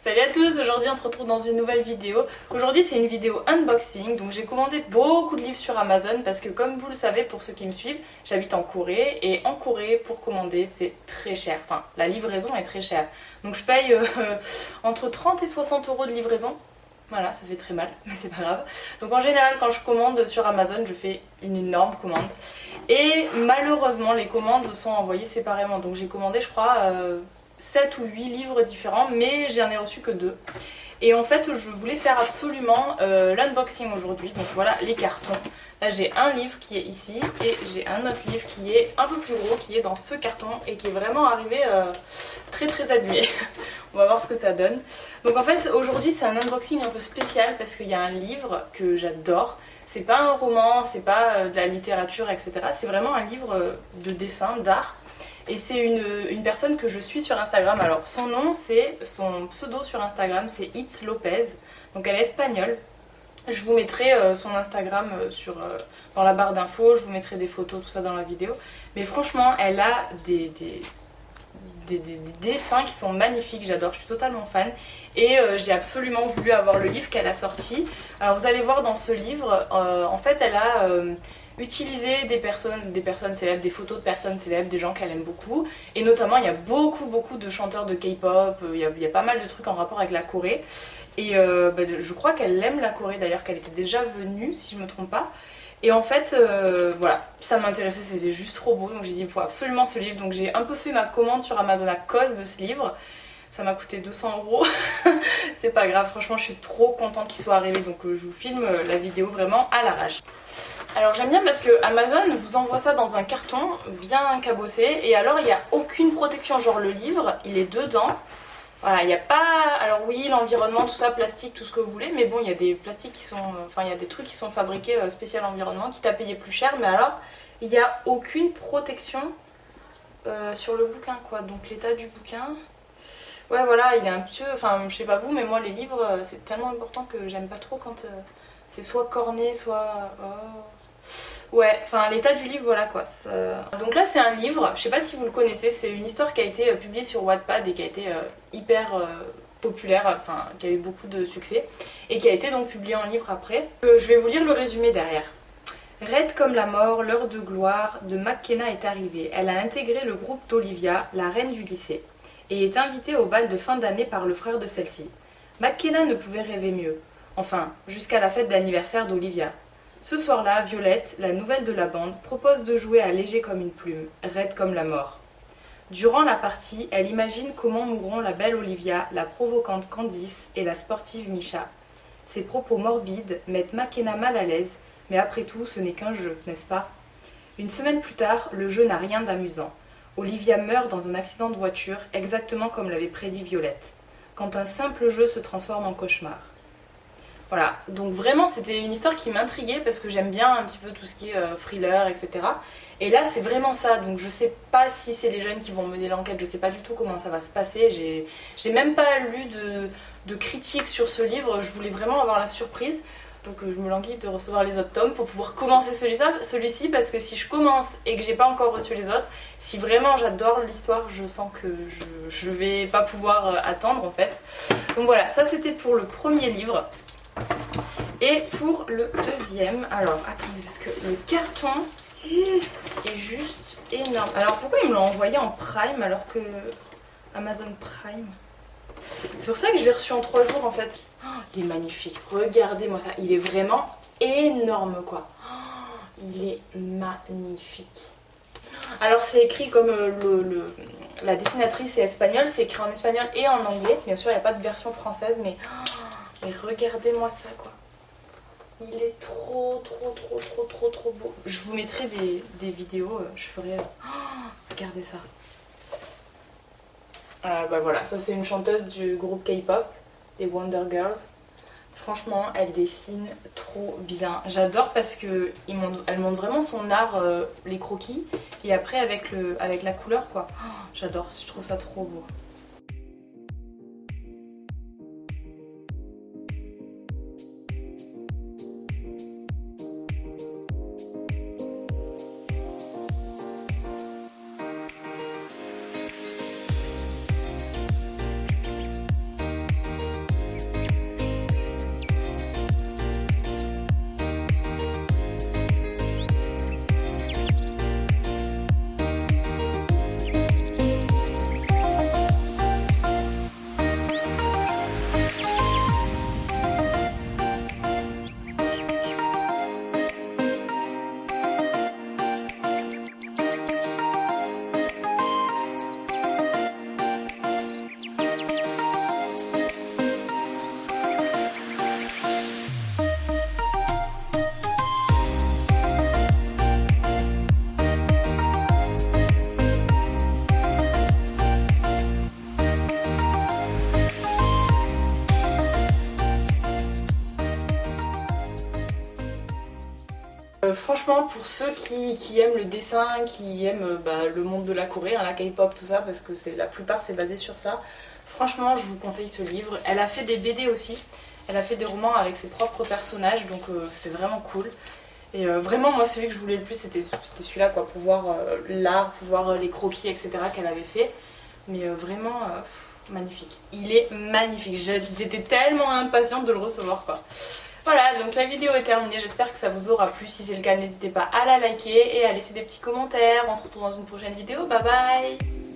Salut à tous, aujourd'hui on se retrouve dans une nouvelle vidéo. Aujourd'hui c'est une vidéo unboxing, donc j'ai commandé beaucoup de livres sur Amazon parce que comme vous le savez pour ceux qui me suivent, j'habite en Corée et en Corée pour commander c'est très cher, enfin la livraison est très chère. Donc je paye entre 30 et 60 euros de livraison. Voilà, ça fait très mal, mais c'est pas grave. Donc en général quand je commande sur Amazon, je fais une énorme commande. Et malheureusement les commandes sont envoyées séparément, donc j'ai commandé je crois 7 ou 8 livres différents, mais j'en ai reçu que 2. Et en fait, je voulais faire absolument l'unboxing aujourd'hui. Donc voilà les cartons. Là, j'ai un livre qui est ici et j'ai un autre livre qui est un peu plus gros, qui est dans ce carton et qui est vraiment arrivé très abîmé. On va voir ce que ça donne. Donc en fait, aujourd'hui, c'est un unboxing un peu spécial parce qu'il y a un livre que j'adore. C'est pas un roman, c'est pas de la littérature, etc. C'est vraiment un livre de dessin, d'art. Et c'est une personne que je suis sur Instagram. Alors son nom, c'est son pseudo sur Instagram, c'est It's Lopez. Donc elle est espagnole. Je vous mettrai son Instagram dans la barre d'infos, je vous mettrai des photos, tout ça dans la vidéo. Mais franchement, elle a des dessins qui sont magnifiques, j'adore, je suis totalement fan. Et j'ai absolument voulu avoir le livre qu'elle a sorti. Alors vous allez voir dans ce livre, en fait elle a utilisé des personnes célèbres, des photos de personnes célèbres, des gens qu'elle aime beaucoup. Et notamment il y a beaucoup de chanteurs de K-pop, il y a pas mal de trucs en rapport avec la Corée. Et je crois qu'elle aime la Corée d'ailleurs, qu'elle était déjà venue si je me trompe pas. Et en fait, voilà, ça m'intéressait, c'était juste trop beau, donc j'ai dit il faut absolument ce livre. Donc j'ai un peu fait ma commande sur Amazon à cause de ce livre. Ça m'a coûté 200 euros. C'est pas grave, franchement je suis trop contente qu'il soit arrivé, donc je vous filme la vidéo vraiment à l'arrache. Alors j'aime bien parce que Amazon vous envoie ça dans un carton bien cabossé et alors il n'y a aucune protection, genre le livre il est dedans. Voilà, il n'y a pas... Alors oui, l'environnement, tout ça, plastique, tout ce que vous voulez, mais bon, il y a des plastiques qui sont... Enfin, il y a des trucs qui sont fabriqués spécial environnement, quitte à payer plus cher, mais alors, il n'y a aucune protection sur le bouquin, quoi. Donc l'état du bouquin... Ouais, voilà, il est un petit peu... Enfin, je sais pas vous, mais moi, les livres, c'est tellement important que j'aime pas trop quand c'est soit corné, soit... Oh. Ouais, enfin l'état du livre, voilà quoi. Donc là c'est un livre, je sais pas si vous le connaissez, c'est une histoire qui a été publiée sur Wattpad et qui a été hyper populaire, enfin qui a eu beaucoup de succès et qui a été donc publiée en livre après. Je vais vous lire le résumé derrière. Raide comme la mort, l'heure de gloire de McKenna est arrivée. Elle a intégré le groupe d'Olivia, la reine du lycée, et est invitée au bal de fin d'année par le frère de celle-ci. McKenna ne pouvait rêver mieux, enfin jusqu'à la fête d'anniversaire d'Olivia. Ce soir-là, Violette, la nouvelle de la bande, propose de jouer à léger comme une plume, raide comme la mort. Durant la partie, elle imagine comment mourront la belle Olivia, la provocante Candice et la sportive Misha. Ses propos morbides mettent McKenna mal à l'aise, mais après tout, ce n'est qu'un jeu, n'est-ce pas? Une semaine plus tard, le jeu n'a rien d'amusant. Olivia meurt dans un accident de voiture, exactement comme l'avait prédit Violette, quand un simple jeu se transforme en cauchemar. Voilà, donc vraiment c'était une histoire qui m'intriguait parce que j'aime bien un petit peu tout ce qui est thriller, etc. Et là c'est vraiment ça, donc je sais pas si c'est les jeunes qui vont mener l'enquête, je sais pas du tout comment ça va se passer. J'ai même pas lu de critiques sur ce livre, je voulais vraiment avoir la surprise. Donc je me languis de recevoir les autres tomes pour pouvoir commencer celui-ci parce que si je commence et que j'ai pas encore reçu les autres, si vraiment j'adore l'histoire, je sens que je vais pas pouvoir attendre en fait. Donc voilà, ça c'était pour le premier livre. Et pour le deuxième, alors attendez parce que le carton est juste énorme. Alors pourquoi ils me l'ont envoyé en Prime alors que Amazon Prime? C'est pour ça que je l'ai reçu en 3 jours en fait. Oh, il est magnifique, regardez-moi ça, il est vraiment énorme quoi. Oh, il est magnifique. Alors c'est écrit comme la dessinatrice est espagnole, c'est écrit en espagnol et en anglais. Bien sûr il n'y a pas de version française mais regardez-moi ça quoi. Il est trop beau. Je vous mettrai des vidéos, je ferai... regardez ça. Bah voilà, ça c'est une chanteuse du groupe K-pop, des Wonder Girls. Franchement, elle dessine trop bien. J'adore parce que elle montre vraiment son art, les croquis, et après avec la couleur quoi. J'adore, je trouve ça trop beau. franchement, pour ceux qui aiment le dessin, qui aiment le monde de la Corée, hein, la K-pop, tout ça, parce que la plupart c'est basé sur ça, franchement je vous conseille ce livre. Elle a fait des BD aussi, elle a fait des romans avec ses propres personnages, donc c'est vraiment cool. Et vraiment moi celui que je voulais le plus c'était celui-là quoi, pour voir l'art, pour voir les croquis etc qu'elle avait fait. Mais vraiment magnifique, il est magnifique, j'étais tellement impatiente de le recevoir quoi. Voilà, donc la vidéo est terminée, j'espère que ça vous aura plu. Si c'est le cas, n'hésitez pas à la liker et à laisser des petits commentaires. On se retrouve dans une prochaine vidéo, bye bye.